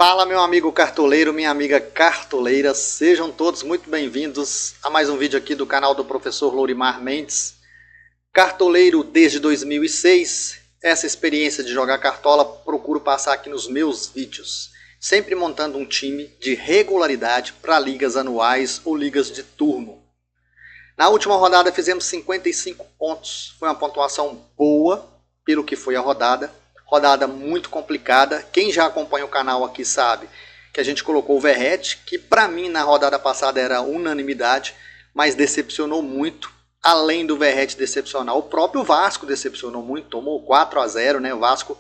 Fala, meu amigo cartoleiro, minha amiga cartoleira, sejam todos muito bem-vindos a mais um vídeo aqui do canal do professor Lourimar Mendes. Cartoleiro desde 2006, essa experiência de jogar cartola procuro passar aqui nos meus vídeos, sempre montando um time de regularidade para ligas anuais ou ligas de turno. Na última rodada fizemos 55 pontos, foi uma pontuação boa pelo que foi a rodada. Rodada muito complicada. Quem já acompanha o canal aqui sabe que a gente colocou o Verratti, que para mim na rodada passada era unanimidade, mas decepcionou muito. Além do Verratti decepcionar, o próprio Vasco decepcionou muito, tomou 4-0, né? O Vasco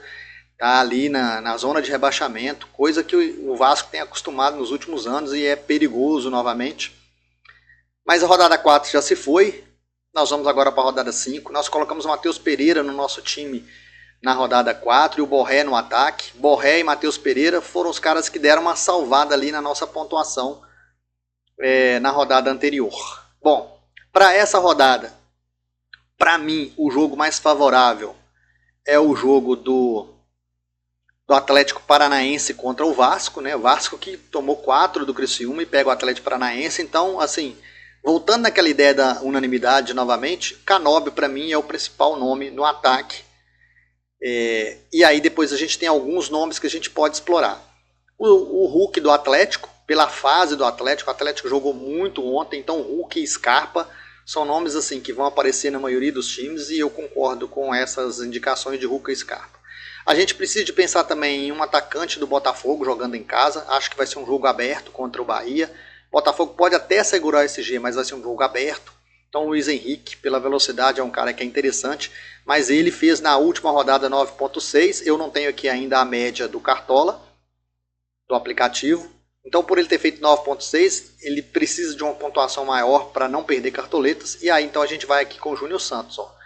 tá ali na zona de rebaixamento, coisa que o Vasco tem acostumado nos últimos anos e é perigoso novamente. Mas a rodada 4 já se foi, nós vamos agora para a rodada 5. Nós colocamos o Matheus Pereira no nosso time na rodada 4 e o Borré no ataque. Borré e Matheus Pereira foram os caras que deram uma salvada ali na nossa pontuação na rodada anterior. Bom, para essa rodada, para mim, o jogo mais favorável é o jogo do Atlético Paranaense contra o Vasco, né? O Vasco que tomou 4 do Criciúma e pega o Atlético Paranaense. Então, assim, voltando naquela ideia da unanimidade novamente, Canóbio para mim é o principal nome no ataque. E aí depois a gente tem alguns nomes que a gente pode explorar. O Hulk do Atlético, pela fase do Atlético, o Atlético jogou muito ontem, então Hulk e Scarpa são nomes assim que vão aparecer na maioria dos times e eu concordo com essas indicações de Hulk e Scarpa. A gente precisa de pensar também em um atacante do Botafogo jogando em casa, acho que vai ser um jogo aberto contra o Bahia. O Botafogo pode até segurar esse G, mas vai ser um jogo aberto. Então o Luiz Henrique, pela velocidade, é um cara que é interessante, mas ele fez na última rodada 9.6, eu não tenho aqui ainda a média do Cartola, do aplicativo, então por ele ter feito 9.6, ele precisa de uma pontuação maior para não perder cartoletas, e aí então a gente vai aqui com o Júnior Santos, ó.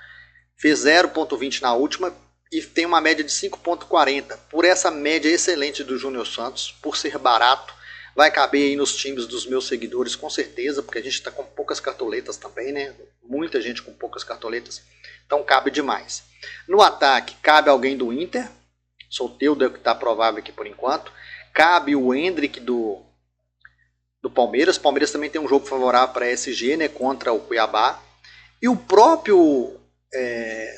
Fez 0.20 na última e tem uma média de 5.40, por essa média excelente do Júnior Santos, por ser barato, vai caber aí nos times dos meus seguidores, com certeza, porque a gente está com poucas cartoletas também, né? Muita gente com poucas cartoletas, então cabe demais. No ataque, cabe alguém do Inter, Soteldo é o que está provável aqui por enquanto. Cabe o Endrick do Palmeiras. O Palmeiras também tem um jogo favorável para SG, né? Contra o Cuiabá. E o próprio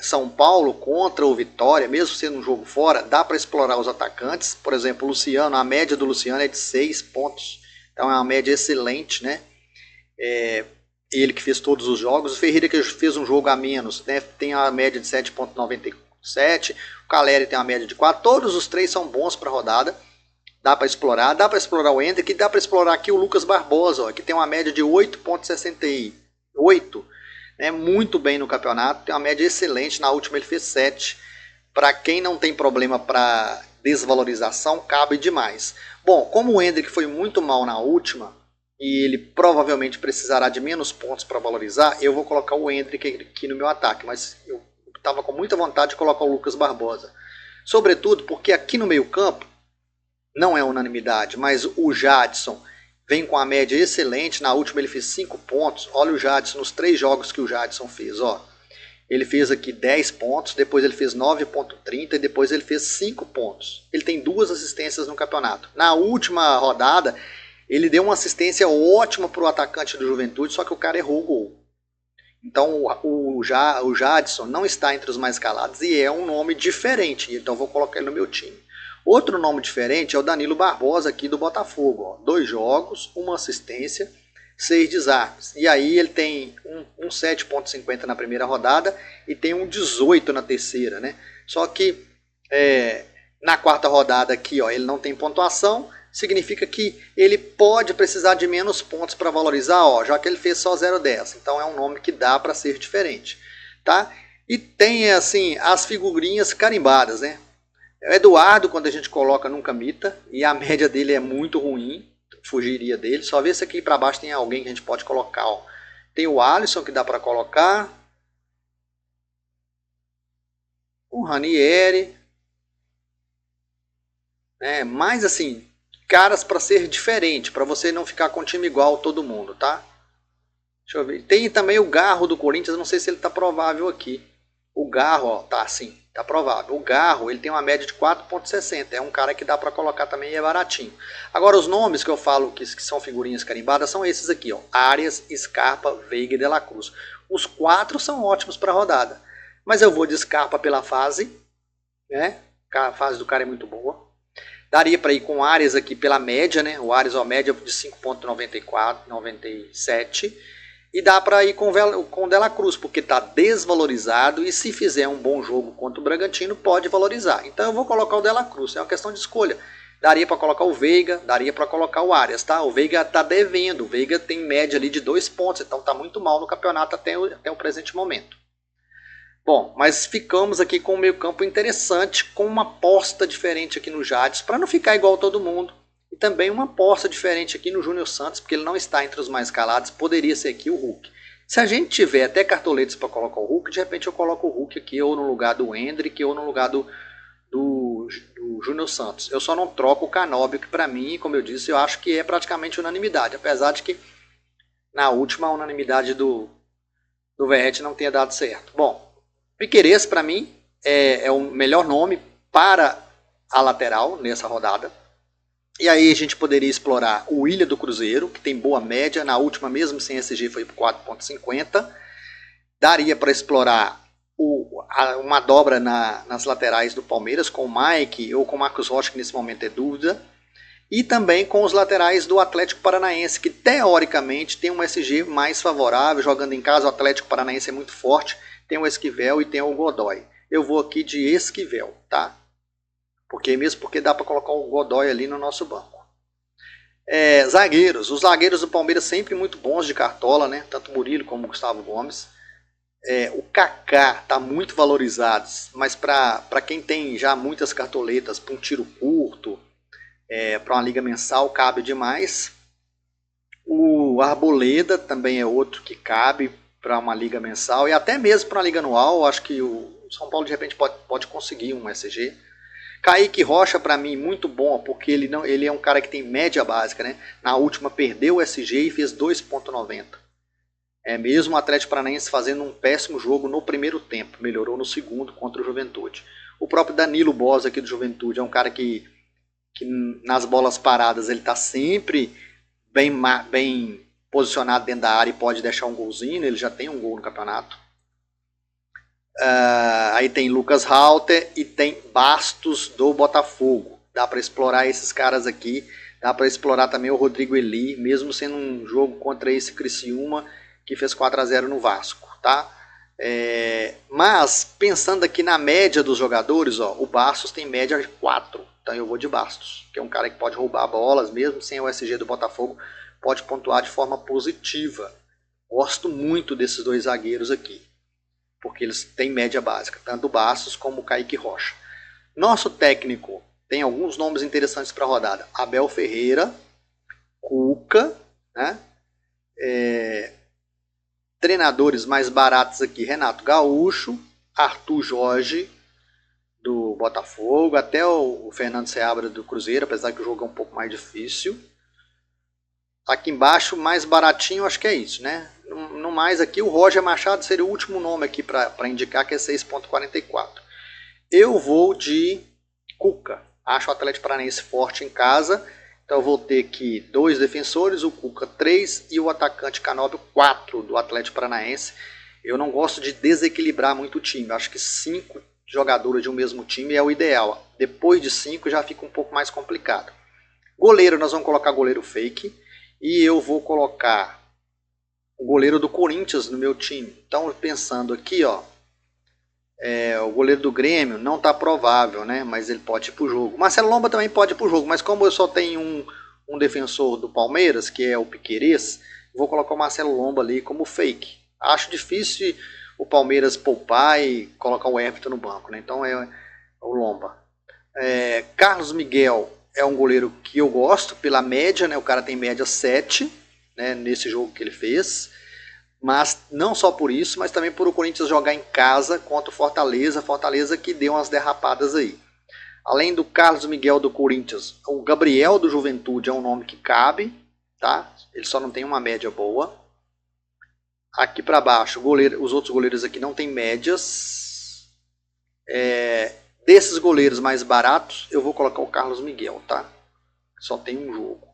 São Paulo contra o Vitória, mesmo sendo um jogo fora, dá para explorar os atacantes. Por exemplo, o Luciano, a média do Luciano é de 6 pontos, então é uma média excelente, né? Ele que fez todos os jogos. O Ferreira que fez um jogo a menos, né? Tem a média de 7.97, o Caleri tem uma média de 4, todos os três são bons para a rodada, dá para explorar o Hendrick, dá para explorar aqui o Lucas Barbosa, ó, que tem uma média de 8.68, muito bem no campeonato, tem uma média excelente, na última ele fez 7. Para quem não tem problema para desvalorização, cabe demais. Bom, como o Endrick foi muito mal na última, e ele provavelmente precisará de menos pontos para valorizar, eu vou colocar o Endrick aqui no meu ataque, mas eu estava com muita vontade de colocar o Lucas Barbosa. Sobretudo porque aqui no meio campo, não é unanimidade, mas o Jadson vem com a média excelente, na última ele fez 5 pontos, olha o Jadson nos 3 jogos que o Jadson fez, ó. Ele fez aqui 10 pontos, depois ele fez 9.30 e depois ele fez 5 pontos. Ele tem 2 assistências no campeonato. Na última rodada, ele deu uma assistência ótima para o atacante do Juventude, só que o cara errou o gol. Então o Jadson não está entre os mais escalados e é um nome diferente, então eu vou colocar ele no meu time. Outro nome diferente é o Danilo Barbosa aqui do Botafogo, ó. 2 jogos, 1 assistência, 6 desarmes. E aí ele tem um 7.50 na primeira rodada e tem um 18 na terceira, né? Só que na quarta rodada aqui, ó, ele não tem pontuação, significa que ele pode precisar de menos pontos para valorizar, ó, já que ele fez só 0,10. Então é um nome que dá para ser diferente, tá? E tem assim as figurinhas carimbadas, né? O Eduardo, quando a gente coloca, nunca mita, e a média dele é muito ruim, fugiria dele. Só ver se aqui para baixo tem alguém que a gente pode colocar, ó. Tem o Alisson que dá para colocar, o Ranieri, mas assim, caras para ser diferente, para você não ficar com um time igual todo mundo, tá? Deixa eu ver. Tem também o Garro do Corinthians, não sei se ele tá provável aqui. O Garro, ó, tá assim, tá provável. O Garro, ele tem uma média de 4,60, é um cara que dá para colocar também e é baratinho. Agora os nomes que eu falo que são figurinhas carimbadas são esses aqui, ó, Arias, Scarpa, Veiga e De La Cruz. Os 4 são ótimos para rodada, mas eu vou de Scarpa pela fase, né? A fase do cara é muito boa. Daria para ir com o Arias aqui pela média, né? O Arias, ó, média de 5,94, 97. E dá para ir com o De La Cruz, porque está desvalorizado e se fizer um bom jogo contra o Bragantino, pode valorizar. Então eu vou colocar o De La Cruz, é uma questão de escolha. Daria para colocar o Veiga, daria para colocar o Arias, tá? O Veiga está devendo, o Veiga tem média ali de 2 pontos, então está muito mal no campeonato até o presente momento. Bom, mas ficamos aqui com um meio campo interessante, com uma aposta diferente aqui no Jadson, para não ficar igual todo mundo. E também uma aposta diferente aqui no Júnior Santos, porque ele não está entre os mais escalados, poderia ser aqui o Hulk. Se a gente tiver até cartoletes para colocar o Hulk, de repente eu coloco o Hulk aqui ou no lugar do Hendrick ou no lugar do Júnior Santos. Eu só não troco o Canóbio, que para mim, como eu disse, eu acho que é praticamente unanimidade, apesar de que na última a unanimidade do Verratti não tenha dado certo. Bom, Piquerez para mim é o melhor nome para a lateral nessa rodada. E aí a gente poderia explorar o Willian do Cruzeiro, que tem boa média, na última mesmo sem SG foi por 4,50. Daria para explorar uma dobra nas laterais do Palmeiras, com o Mike ou com o Marcos Rocha, que nesse momento é dúvida. E também com os laterais do Atlético Paranaense, que teoricamente tem um SG mais favorável, jogando em casa o Atlético Paranaense é muito forte, tem o Esquivel e tem o Godoy. Eu vou aqui de Esquivel, tá? Porque dá para colocar o Godoy ali no nosso banco. Zagueiros. Os zagueiros do Palmeiras sempre muito bons de cartola, né? Tanto Murilo como o Gustavo Gomes. O Kaká está muito valorizado, mas para quem tem já muitas cartoletas, para um tiro curto, para uma liga mensal, cabe demais. O Arboleda também é outro que cabe para uma liga mensal e até mesmo para uma liga anual. Acho que o São Paulo de repente pode conseguir um SG. Kaique Rocha, para mim, muito bom, porque ele é um cara que tem média básica, né? Na última perdeu o SG e fez 2,90. Mesmo o Atlético Paranaense fazendo um péssimo jogo no primeiro tempo, melhorou no segundo contra o Juventude. O próprio Danilo Bosa aqui do Juventude é um cara que nas bolas paradas ele está sempre bem posicionado dentro da área e pode deixar um golzinho, ele já tem um gol no campeonato. Aí tem Lucas Halter e tem Bastos do Botafogo. Dá para explorar esses caras aqui. Dá para explorar também o Rodrigo Eli, mesmo sendo um jogo contra esse Criciúma que fez 4-0 no Vasco, tá? Mas pensando aqui na média dos jogadores, ó, o Bastos tem média de 4. Então eu vou de Bastos, que é um cara que pode roubar bolas, mesmo sem o SG do Botafogo, pode pontuar de forma positiva. Gosto muito desses dois zagueiros aqui, porque eles têm média básica, tanto o Bastos como o Kaique Rocha. Nosso técnico tem alguns nomes interessantes para a rodada. Abel Ferreira, Cuca, né? Treinadores mais baratos aqui, Renato Gaúcho, Arthur Jorge, do Botafogo, até o Fernando Seabra do Cruzeiro, apesar que o jogo é um pouco mais difícil. Aqui embaixo, mais baratinho, acho que é isso, né? No mais aqui, o Roger Machado seria o último nome aqui para indicar, que é 6,44. Eu vou de Cuca. Acho o Atlético Paranaense forte em casa. Então eu vou ter aqui 2 defensores, o Cuca 3 e o atacante Canóbio 4 do Atlético Paranaense. Eu não gosto de desequilibrar muito o time. Acho que 5 jogadores de um mesmo time é o ideal. Depois de 5 já fica um pouco mais complicado. Goleiro, nós vamos colocar goleiro fake. E eu vou colocar o goleiro do Corinthians no meu time. Então, pensando aqui, ó, o goleiro do Grêmio não está provável, né? Mas ele pode ir para o jogo. Marcelo Lomba também pode ir para o jogo, mas como eu só tenho um defensor do Palmeiras, que é o Piquerez, vou colocar o Marcelo Lomba ali como fake. Acho difícil o Palmeiras poupar e colocar o Everton no banco, né? Então é o Lomba. Carlos Miguel é um goleiro que eu gosto pela média, né? O cara tem média 7, né, nesse jogo que ele fez. Mas não só por isso, mas também por o Corinthians jogar em casa contra o Fortaleza. Fortaleza que deu umas derrapadas aí. Além do Carlos Miguel do Corinthians, o Gabriel do Juventude é um nome que cabe, tá? Ele só não tem uma média boa. Aqui para baixo, os outros goleiros aqui não tem médias. Desses goleiros mais baratos, eu vou colocar o Carlos Miguel, tá? Só tem um jogo.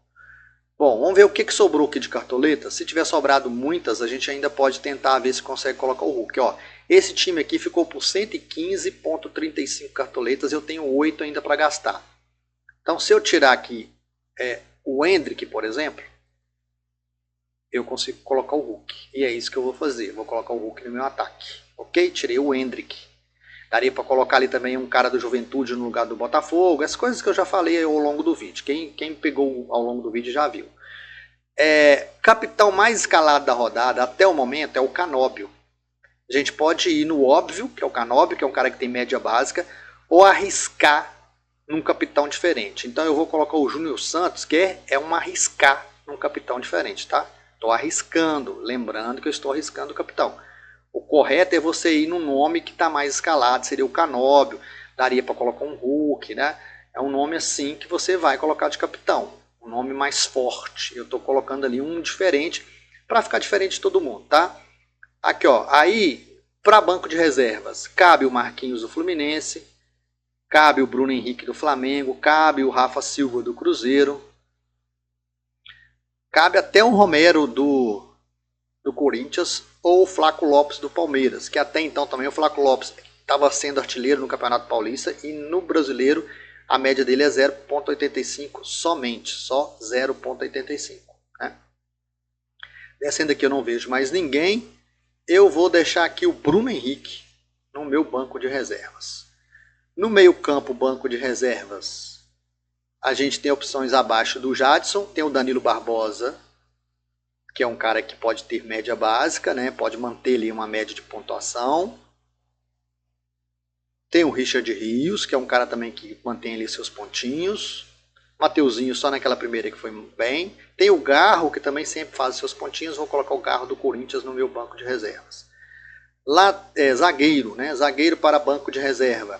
Bom, vamos ver o que sobrou aqui de cartoleta. Se tiver sobrado muitas, a gente ainda pode tentar ver se consegue colocar o Hulk. Ó, esse time aqui ficou por 115,35 cartoletas. Eu tenho 8 ainda para gastar. Então, se eu tirar aqui o Endrick, por exemplo, eu consigo colocar o Hulk. E é isso que eu vou fazer. Vou colocar o Hulk no meu ataque. Ok? Tirei o Endrick. Daria para colocar ali também um cara do Juventude no lugar do Botafogo. As coisas que eu já falei ao longo do vídeo. Quem pegou ao longo do vídeo já viu. Capitão mais escalado da rodada até o momento é o Canóbio. A gente pode ir no óbvio, que é o Canóbio, que é um cara que tem média básica, ou arriscar num capitão diferente. Então eu vou colocar o Júnior Santos, que é um arriscar num capitão diferente, tá? Estou arriscando, lembrando que eu estou arriscando o capitão. O correto é você ir no nome que está mais escalado, seria o Canóbio, daria para colocar um Hulk, né? É um nome assim que você vai colocar de capitão, um nome mais forte. Eu estou colocando ali um diferente, para ficar diferente de todo mundo, tá? Aqui, ó, aí, para banco de reservas, cabe o Marquinhos do Fluminense, cabe o Bruno Henrique do Flamengo, cabe o Rafa Silva do Cruzeiro, cabe até o Romero do Corinthians, ou o Flaco Lopes do Palmeiras, que até então também o Flaco Lopes estava sendo artilheiro no Campeonato Paulista e no Brasileiro a média dele é 0,85 somente, só 0,85. Né? Descendo aqui eu não vejo mais ninguém, eu vou deixar aqui o Bruno Henrique no meu banco de reservas. No meio campo, banco de reservas, a gente tem opções abaixo do Jadson, tem o Danilo Barbosa, que é um cara que pode ter média básica, né? Pode manter ali uma média de pontuação. Tem o Richard Rios, que é um cara também que mantém ali seus pontinhos. Mateuzinho só naquela primeira que foi bem. Tem o Garro, que também sempre faz seus pontinhos. Vou colocar o Garro do Corinthians no meu banco de reservas. Lá, zagueiro, né? Zagueiro para banco de reserva.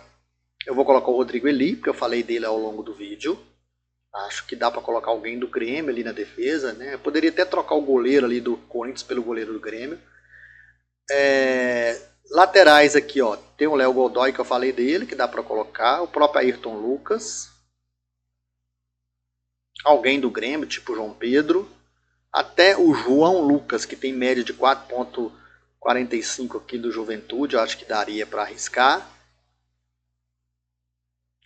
Eu vou colocar o Rodrigo Eli, porque eu falei dele ao longo do vídeo. Acho que dá para colocar alguém do Grêmio ali na defesa, né? Eu poderia até trocar o goleiro ali do Corinthians pelo goleiro do Grêmio. Laterais aqui, ó, tem o Léo Godoy que eu falei dele, que dá para colocar. O próprio Ayrton Lucas. Alguém do Grêmio, tipo João Pedro. Até o João Lucas, que tem média de 4,45 aqui do Juventude. Eu acho que daria para arriscar.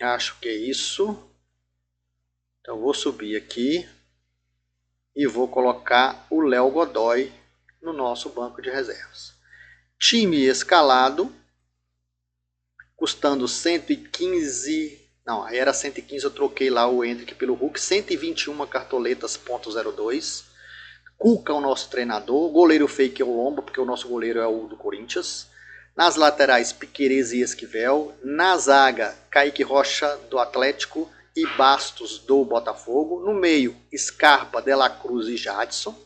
Acho que é isso. Então vou subir aqui e vou colocar o Léo Godoy no nosso banco de reservas. Time escalado, custando 115, não, aí era 115, eu troquei lá o Endrick pelo Hulk, 121 cartoletas, .02. Cuca, o nosso treinador, goleiro fake é o Lomba, porque o nosso goleiro é o do Corinthians. Nas laterais, Piquerez e Esquivel. Na zaga, Kaique Rocha do Atlético e Bastos do Botafogo. No meio, Scarpa, De La Cruz e Jadson.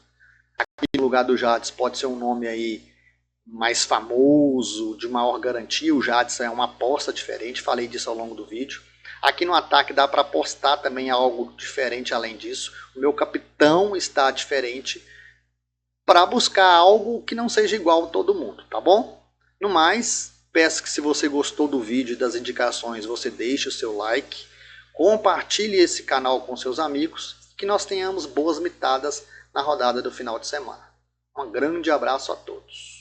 Aqui no lugar do Jadson pode ser um nome aí mais famoso, de maior garantia. O Jadson é uma aposta diferente, falei disso ao longo do vídeo. Aqui no ataque dá para apostar também algo diferente além disso. O meu capitão está diferente para buscar algo que não seja igual a todo mundo, tá bom? No mais, peço que se você gostou do vídeo e das indicações, você deixe o seu like, compartilhe esse canal com seus amigos, que nós tenhamos boas mitadas na rodada do final de semana. Um grande abraço a todos.